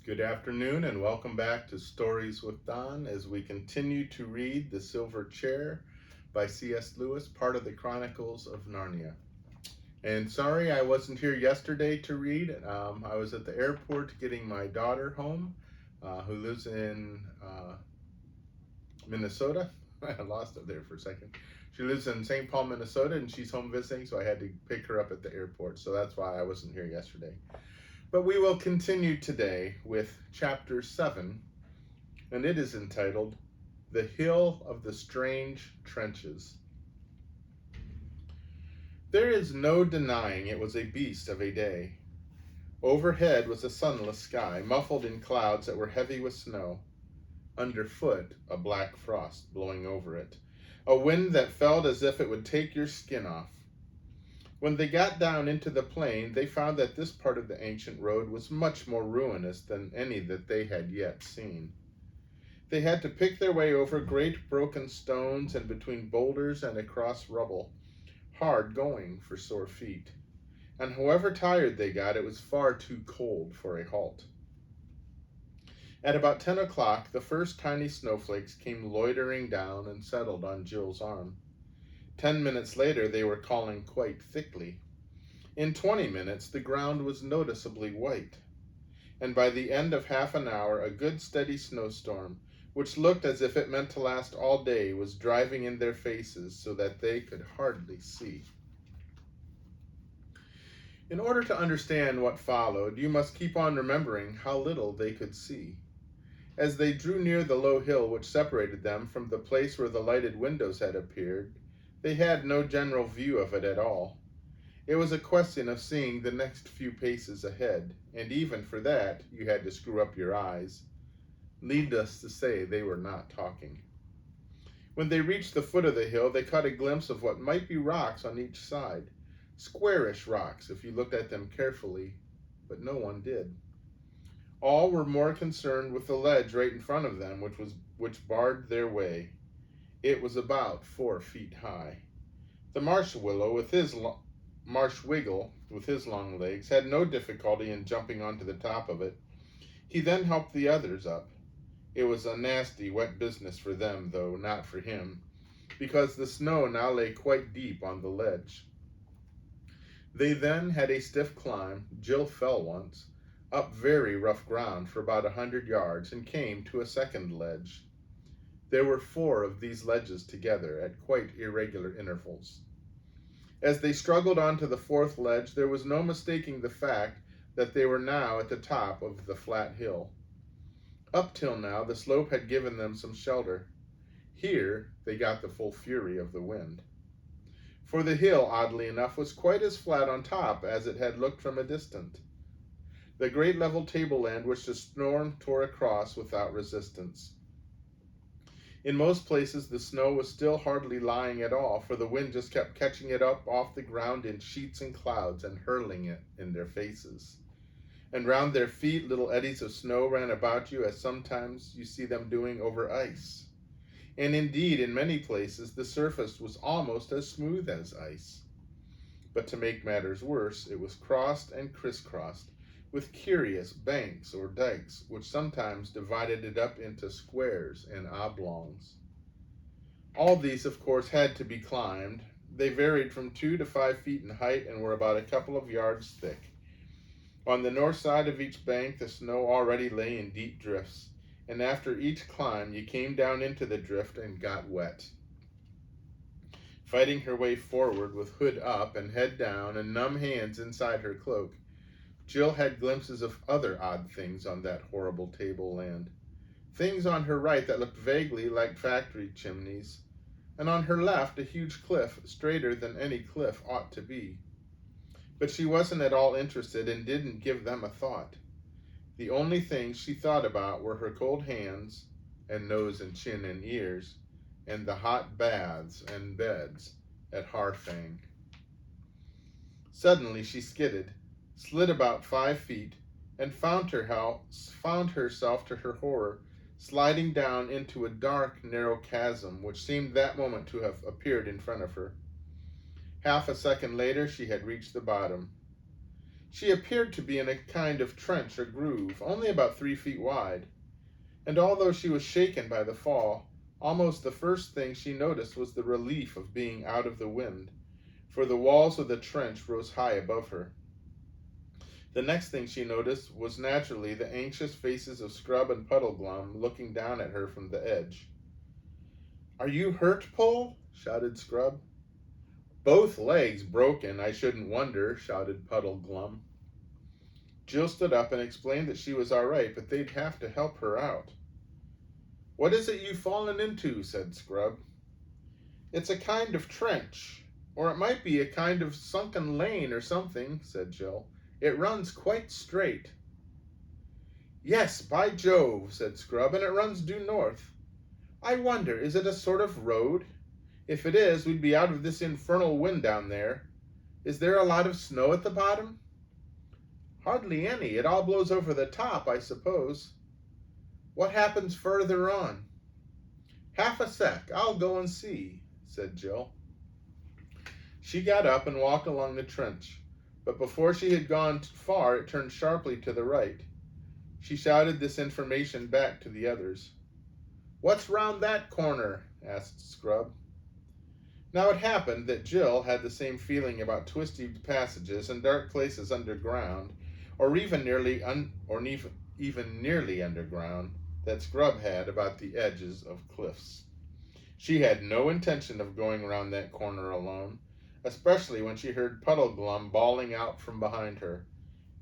Good afternoon and welcome back to Stories with Don as we continue to read The Silver Chair by C.S. Lewis, part of the Chronicles of Narnia. And sorry I wasn't here yesterday to read. I was at the airport getting my daughter home, who lives in Minnesota. I lost it there for a second. She lives in St. Paul, Minnesota, and she's home visiting, so I had to pick her up at the airport. So that's why I wasn't here yesterday. But we will continue today with chapter 7, and it is entitled The Hill of the Strange Trenches. There is no denying it was a beast of a day. Overhead was a sunless sky, muffled in clouds that were heavy with snow. Underfoot, a black frost blowing over it, a wind that felt as if it would take your skin off. When they got down into the plain, they found that this part of the ancient road was much more ruinous than any that they had yet seen. They had to pick their way over great broken stones and between boulders and across rubble, hard going for sore feet. And however tired they got, it was far too cold for a halt. At about 10 o'clock, the first tiny snowflakes came loitering down and settled on Jill's arm. 10 minutes later, they were calling quite thickly. In 20 minutes, the ground was noticeably white. And by the end of half an hour, a good steady snowstorm, which looked as if it meant to last all day, was driving in their faces so that they could hardly see. In order to understand what followed, you must keep on remembering how little they could see. As they drew near the low hill which separated them from the place where the lighted windows had appeared, they had no general view of it at all. It was a question of seeing the next few paces ahead, and even for that you had to screw up your eyes. Needless to say, they were not talking. When they reached the foot of the hill, they caught a glimpse of what might be rocks on each side. Squarish rocks, if you looked at them carefully, but no one did. All were more concerned with the ledge right in front of them, which barred their way. It was about 4 feet high. The marsh wiggle, with his long legs, had no difficulty in jumping onto the top of it. He then helped the others up. It was a nasty, wet business for them, though not for him, because the snow now lay quite deep on the ledge. They then had a stiff climb. Jill fell once, up very rough ground for about 100 yards, and came to a second ledge. There were 4 of these ledges together at quite irregular intervals. As they struggled on to the 4th ledge, there was no mistaking the fact that they were now at the top of the flat hill. Up till now, the slope had given them some shelter. Here, they got the full fury of the wind. For the hill, oddly enough, was quite as flat on top as it had looked from a distance. The great level tableland which the storm tore across without resistance. In most places, the snow was still hardly lying at all, for the wind just kept catching it up off the ground in sheets and clouds and hurling it in their faces. And round their feet, little eddies of snow ran about you, as sometimes you see them doing over ice. And indeed, in many places, the surface was almost as smooth as ice. But to make matters worse, it was crossed and crisscrossed with curious banks or dikes, which sometimes divided it up into squares and oblongs. All these, of course, had to be climbed. They varied from 2 to 5 feet in height and were about a couple of yards thick. On the north side of each bank, the snow already lay in deep drifts, and after each climb, you came down into the drift and got wet. Fighting her way forward with hood up and head down and numb hands inside her cloak, Jill had glimpses of other odd things on that horrible tableland. Things on her right that looked vaguely like factory chimneys, and on her left a huge cliff, straighter than any cliff ought to be. But she wasn't at all interested and didn't give them a thought. The only things she thought about were her cold hands, and nose and chin and ears, and the hot baths and beds at Harfang. Suddenly she skidded, slid about 5 feet, and found herself, to her horror, sliding down into a dark, narrow chasm which seemed that moment to have appeared in front of her. Half a second later, she had reached the bottom. She appeared to be in a kind of trench or groove, only about 3 feet wide, and although she was shaken by the fall, almost the first thing she noticed was the relief of being out of the wind, for the walls of the trench rose high above her. The next thing she noticed was naturally the anxious faces of Scrub and Puddleglum looking down at her from the edge. "Are you hurt, Pull?" shouted Scrub. "Both legs broken, I shouldn't wonder," shouted Puddleglum. Jill stood up and explained that she was all right, but they'd have to help her out. "What is it you've fallen into?" said Scrub. "It's a kind of trench, or it might be a kind of sunken lane or something," said Jill. "It runs quite straight." "Yes, by Jove," said Scrub, "and it runs due north. I wonder, is it a sort of road? If it is, we'd be out of this infernal wind down there. Is there a lot of snow at the bottom?" "Hardly any. It all blows over the top, I suppose." "What happens further on?" "Half a sec. I'll go and see," said Jill. She got up and walked along the trench, but before she had gone far it turned sharply to the right. She shouted this information back to the others. "What's round that corner?" asked Scrub. Now it happened that Jill had the same feeling about twisty passages and dark places underground, or even nearly underground, that Scrub had about the edges of cliffs. She had no intention of going round that corner alone, especially when she heard Puddleglum bawling out from behind her.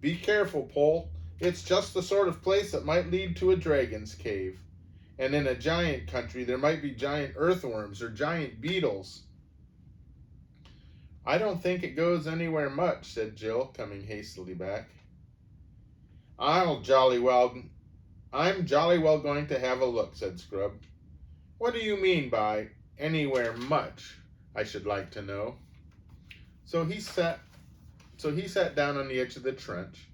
"Be careful, Pole. It's just the sort of place that might lead to a dragon's cave. And in a giant country there might be giant earthworms or giant beetles." "I don't think it goes anywhere much," said Jill, coming hastily back. I'm jolly well going to have a look," said Scrub. "What do you mean by anywhere much, I should like to know?" So he sat down on the edge of the trench.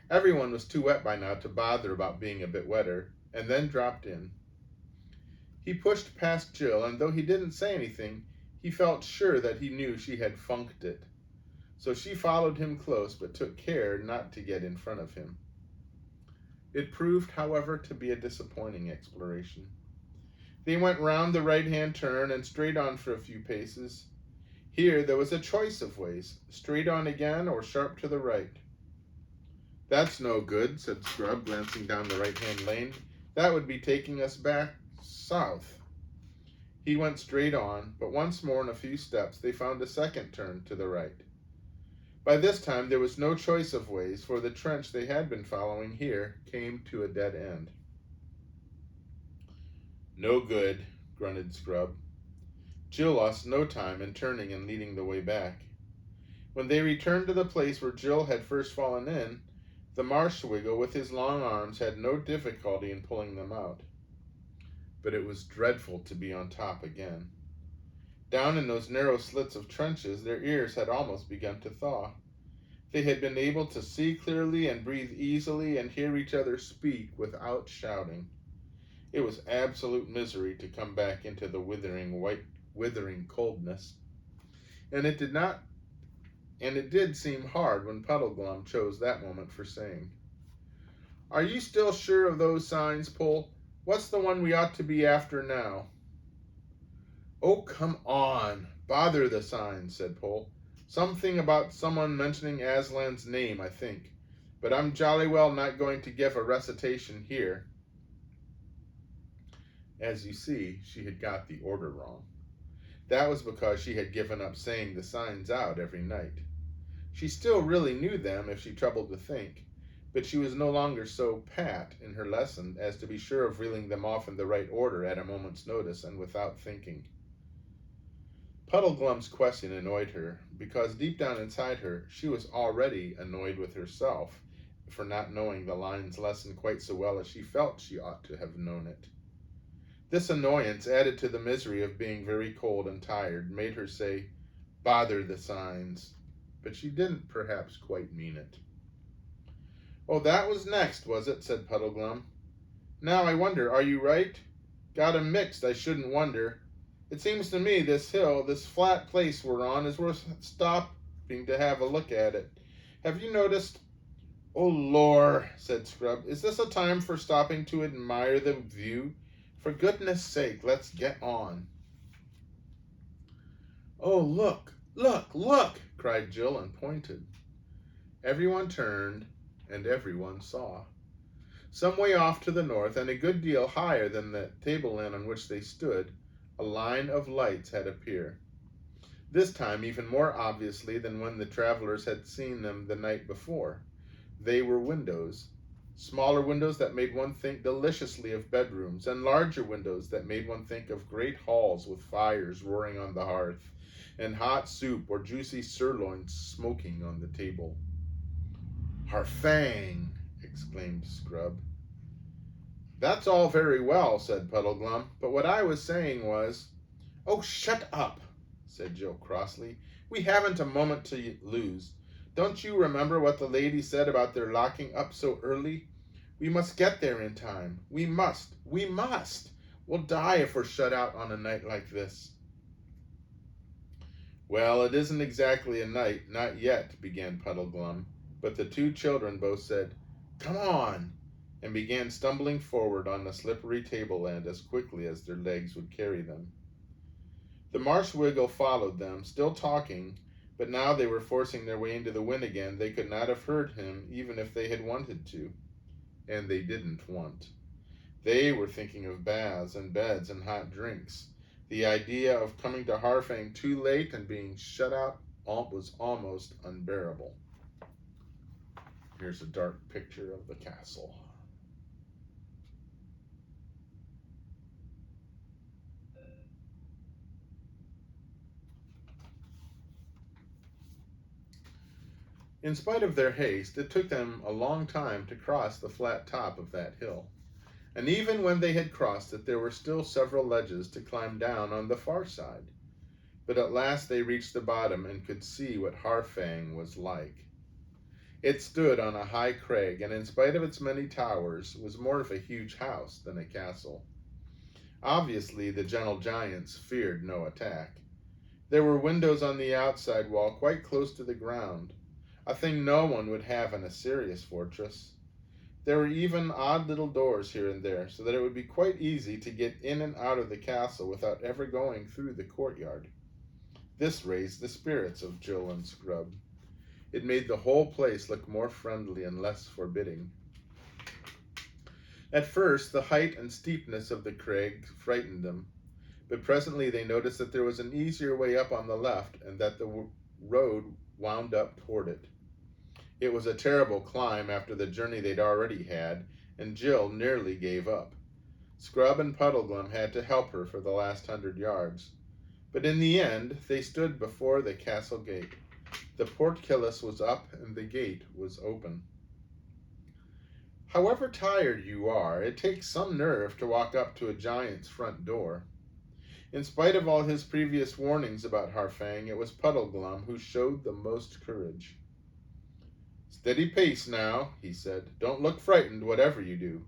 Everyone was too wet by now to bother about being a bit wetter, and then dropped in. He pushed past Jill, and though he didn't say anything, he felt sure that he knew she had funked it. So she followed him close, but took care not to get in front of him. It proved, however, to be a disappointing exploration. They went round the right-hand turn and straight on for a few paces. Here there was a choice of ways, straight on again or sharp to the right. "That's no good," said Scrub, glancing down the right-hand lane. "That would be taking us back south." He went straight on, but once more in a few steps they found a second turn to the right. By this time there was no choice of ways, for the trench they had been following here came to a dead end. "No good," grunted Scrub. Jill lost no time in turning and leading the way back. When they returned to the place where Jill had first fallen in, the Marshwiggle with his long arms had no difficulty in pulling them out. But it was dreadful to be on top again. Down in those narrow slits of trenches, their ears had almost begun to thaw. They had been able to see clearly and breathe easily and hear each other speak without shouting. It was absolute misery to come back into the withering coldness. And it did seem hard when Puddleglum chose that moment for saying, "Are you still sure of those signs, Pull? What's the one we ought to be after now?" "Oh, come on. Bother the signs," said Pull. "Something about someone mentioning Aslan's name, I think. But I'm jolly well not going to give a recitation here." As you see, she had got the order wrong. That was because she had given up saying the signs out every night. She still really knew them if she troubled to think, but she was no longer so pat in her lesson as to be sure of reeling them off in the right order at a moment's notice and without thinking. Puddleglum's question annoyed her, because deep down inside her, she was already annoyed with herself for not knowing the lines lesson quite so well as she felt she ought to have known it. This annoyance, added to the misery of being very cold and tired, made her say, "Bother the signs," but she didn't perhaps quite mean it. "Oh, that was next, was it?" said Puddleglum. "Now I wonder, are you right? Got 'em mixed, I shouldn't wonder. It seems to me this hill, this flat place we're on, is worth stopping to have a look at it. Have you noticed "Oh, Lor," said Scrub, "is this a time for stopping to admire the view? For goodness sake, let's get on." "Oh, look, look, look!" cried Jill and pointed. Everyone turned, and everyone saw. Some way off to the north, and a good deal higher than the tableland on which they stood, a line of lights had appeared. This time even more obviously than when the travelers had seen them the night before. They were windows, smaller windows that made one think deliciously of bedrooms, and larger windows that made one think of great halls with fires roaring on the hearth, and hot soup or juicy sirloins smoking on the table. "Harfang!" exclaimed Scrub. "That's all very well," said Puddleglum, "but what I was saying was—" "Oh, shut up!" said Jill crossly. "We haven't a moment to lose. Don't you remember what the lady said about their locking up so early? We must get there in time. We must. We must. We'll die if we're shut out on a night like this." "Well, it isn't exactly a night, not yet," began Puddleglum, but the two children both said, "Come on," and began stumbling forward on the slippery tableland as quickly as their legs would carry them. The Marshwiggle followed them, still talking, but now they were forcing their way into the wind again. They could not have heard him even if they had wanted to. And they didn't want. They were thinking of baths and beds and hot drinks. The idea of coming to Harfang too late and being shut out was almost unbearable. Here's a dark picture of the castle. In spite of their haste, it took them a long time to cross the flat top of that hill. And even when they had crossed it, there were still several ledges to climb down on the far side. But at last they reached the bottom and could see what Harfang was like. It stood on a high crag, and in spite of its many towers, was more of a huge house than a castle. Obviously, the gentle giants feared no attack. There were windows on the outside wall quite close to the ground, a thing no one would have in a serious fortress. There were even odd little doors here and there, so that it would be quite easy to get in and out of the castle without ever going through the courtyard. This raised the spirits of Jill and Scrub. It made the whole place look more friendly and less forbidding. At first, the height and steepness of the crag frightened them, but presently they noticed that there was an easier way up on the left, and that the road wound up toward it. It was a terrible climb after the journey they'd already had, and Jill nearly gave up. Scrub and Puddleglum had to help her for the last 100 yards. But in the end, they stood before the castle gate. The portcullis was up, and the gate was open. However tired you are, it takes some nerve to walk up to a giant's front door. In spite of all his previous warnings about Harfang, it was Puddleglum who showed the most courage. "Steady pace now," he said. "Don't look frightened, whatever you do.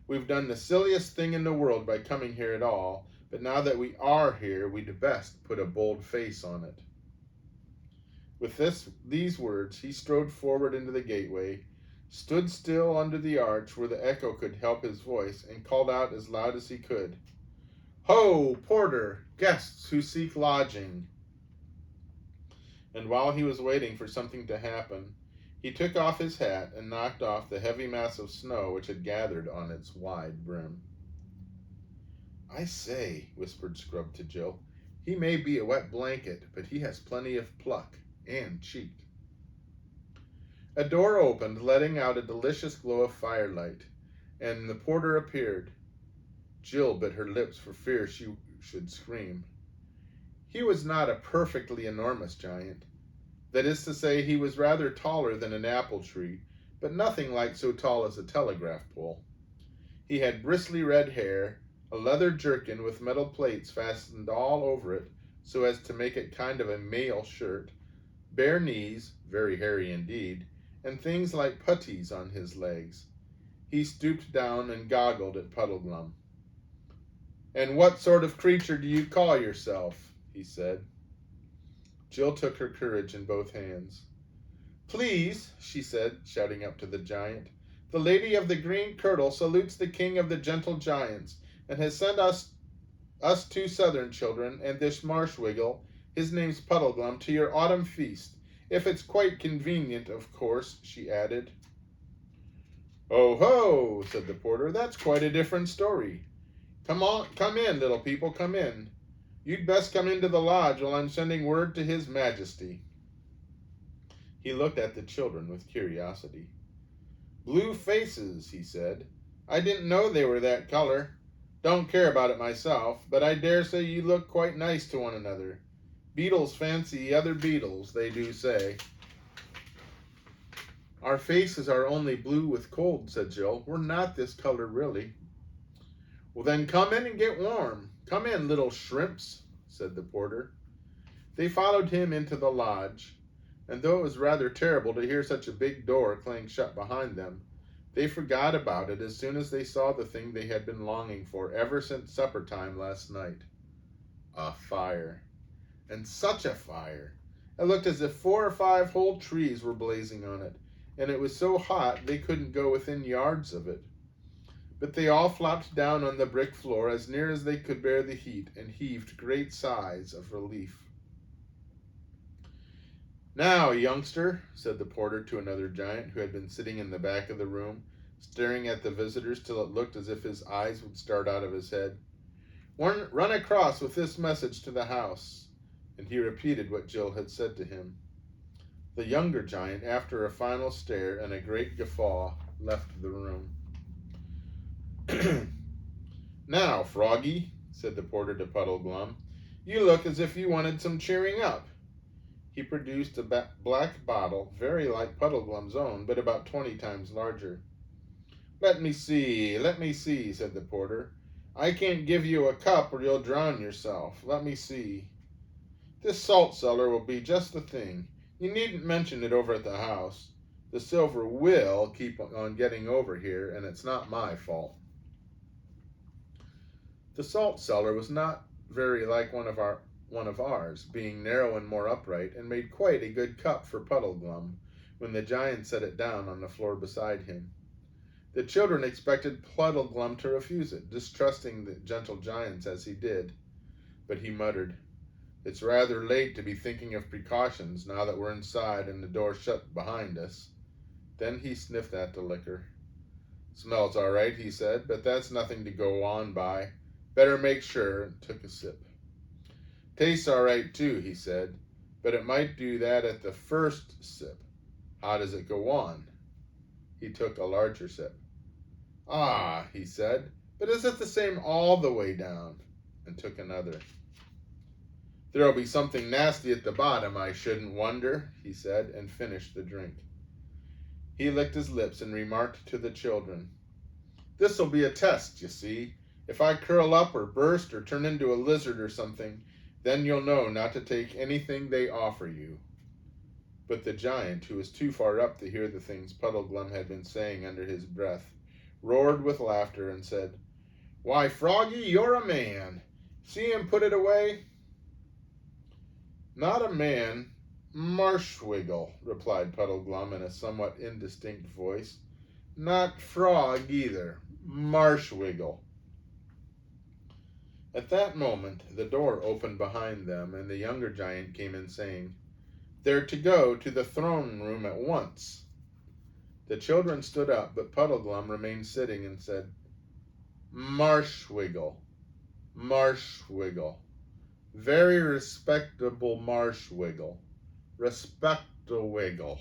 We've done the silliest thing in the world by coming here at all, but now that we are here, we'd best put a bold face on it." With these words, he strode forward into the gateway, stood still under the arch where the echo could help his voice, and called out as loud as he could, "Ho, porter, guests who seek lodging!" And while he was waiting for something to happen, he took off his hat and knocked off the heavy mass of snow which had gathered on its wide brim. "I say," whispered Scrub to Jill, "he may be a wet blanket, but he has plenty of pluck and cheek." A door opened, letting out a delicious glow of firelight, and the porter appeared. Jill bit her lips for fear she should scream. He was not a perfectly enormous giant. That is to say, he was rather taller than an apple tree, but nothing like so tall as a telegraph pole. He had bristly red hair, a leather jerkin with metal plates fastened all over it so as to make it kind of a mail shirt, bare knees, very hairy indeed, and things like puttees on his legs. He stooped down and goggled at Puddleglum. "And what sort of creature do you call yourself?" he said. Jill took her courage in both hands. Please, she said, shouting up to the giant, the lady of the green kirtle salutes the king of the gentle giants, and has sent us two southern children, and this marshwiggle, his name's Puddleglum, to your autumn feast. If it's quite convenient, of course, she added. Oh ho, said the porter, that's quite a different story. Come in, little people, come in. You'd best come into the lodge while I'm sending word to his majesty. He looked at the children with curiosity. Blue faces, he said. I didn't know they were that color. Don't care about it myself, but I dare say you look quite nice to one another. Beetles fancy other beetles, they do say. Our faces are only blue with cold, said Jill. We're not this color, really. Well, then come in and get warm. Come in, little shrimps, said the porter. They followed him into the lodge, and though it was rather terrible to hear such a big door clang shut behind them, they forgot about it as soon as they saw the thing they had been longing for ever since supper time last night. A fire. And such a fire! It looked as if 4 or 5 whole trees were blazing on it, and it was so hot they couldn't go within yards of it. But they all flopped down on the brick floor as near as they could bear the heat and heaved great sighs of relief. Now, youngster, said the porter to another giant who had been sitting in the back of the room, staring at the visitors till it looked as if his eyes would start out of his head, run across with this message to the house. And he repeated what Jill had said to him. The younger giant, after a final stare and a great guffaw, left the room. Now, Froggy, said the porter to Puddleglum, you look as if you wanted some cheering up. He produced a black bottle, very like Puddleglum's own, but about 20 times larger. Let me see, said the porter. I can't give you a cup or you'll drown yourself. Let me see. This salt cellar will be just the thing. You needn't mention it over at the house. The silver will keep on getting over here, and it's not my fault. The salt cellar was not very like one of ours, being narrow and more upright, and made quite a good cup for Puddleglum when the giant set it down on the floor beside him. The children expected Puddleglum to refuse it, distrusting the gentle giants as he did, but he muttered, It's rather late to be thinking of precautions now that we're inside and the door shut behind us. Then he sniffed at the liquor. Smells all right, he said, but that's nothing to go on by. Better make sure, and took a sip. Tastes all right, too, he said, but it might do that at the first sip. How does it go on? He took a larger sip. Ah, he said, but is it the same all the way down? And took another. There'll be something nasty at the bottom, I shouldn't wonder, he said, and finished the drink. He licked his lips and remarked to the children, This'll be a test, you see. If I curl up or burst or turn into a lizard or something, then you'll know not to take anything they offer you. But the giant, who was too far up to hear the things Puddleglum had been saying under his breath, roared with laughter and said, Why, Froggy, you're a man. See him put it away? Not a man, Marshwiggle, replied Puddleglum in a somewhat indistinct voice. Not frog either, Marshwiggle. At that moment, the door opened behind them, and the younger giant came in saying, They're to go to the throne room at once. The children stood up, but Puddleglum remained sitting and said, Marshwiggle, Marshwiggle. Very respectable Marshwiggle. Respect-a-wiggle.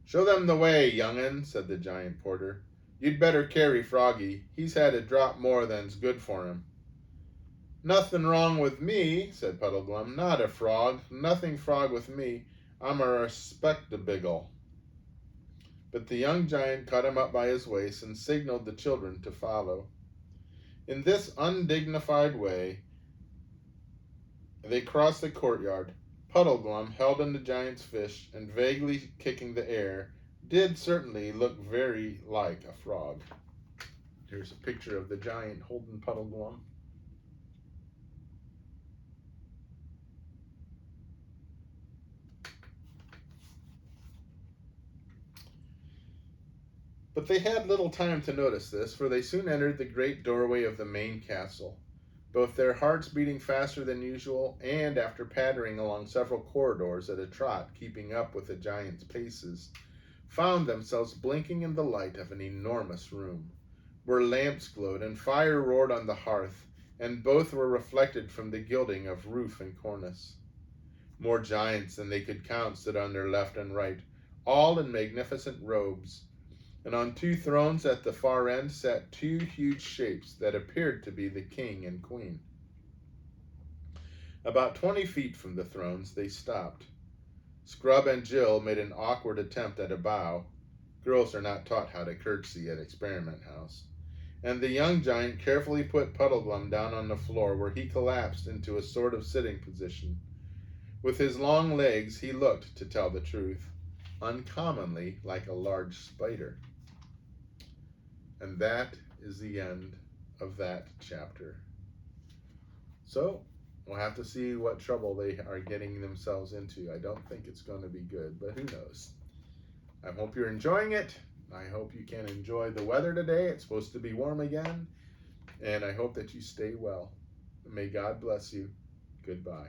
Show them the way, young'un, said the giant porter. You'd better carry Froggy. He's had a drop more than's good for him. Nothing wrong with me, said Puddleglum. Not a frog. Nothing frog with me. I'm a respectabiggle. But the young giant caught him up by his waist and signaled the children to follow. In this undignified way, they crossed the courtyard. Puddleglum, held in the giant's fist and vaguely kicking the air, did certainly look very like a frog. Here's a picture of the giant holding Puddleglum. But they had little time to notice this, for they soon entered the great doorway of the main castle, both their hearts beating faster than usual, and after pattering along several corridors at a trot, keeping up with the giant's paces, found themselves blinking in the light of an enormous room, where lamps glowed and fire roared on the hearth, and both were reflected from the gilding of roof and cornice. More giants than they could count stood on their left and right, all in magnificent robes, and on two thrones at the far end sat two huge shapes that appeared to be the king and queen. About 20 feet from the thrones they stopped. Scrub and Jill made an awkward attempt at a bow. Girls are not taught how to curtsy at Experiment House. And the young giant carefully put Puddleglum down on the floor, where he collapsed into a sort of sitting position. With his long legs he looked, to tell the truth, uncommonly like a large spider. And that is the end of that chapter. So, we'll have to see what trouble they are getting themselves into. I don't think it's going to be good, but who knows. I hope you're enjoying it. I hope you can enjoy the weather today. It's supposed to be warm again. And I hope that you stay well. May God bless you. Goodbye.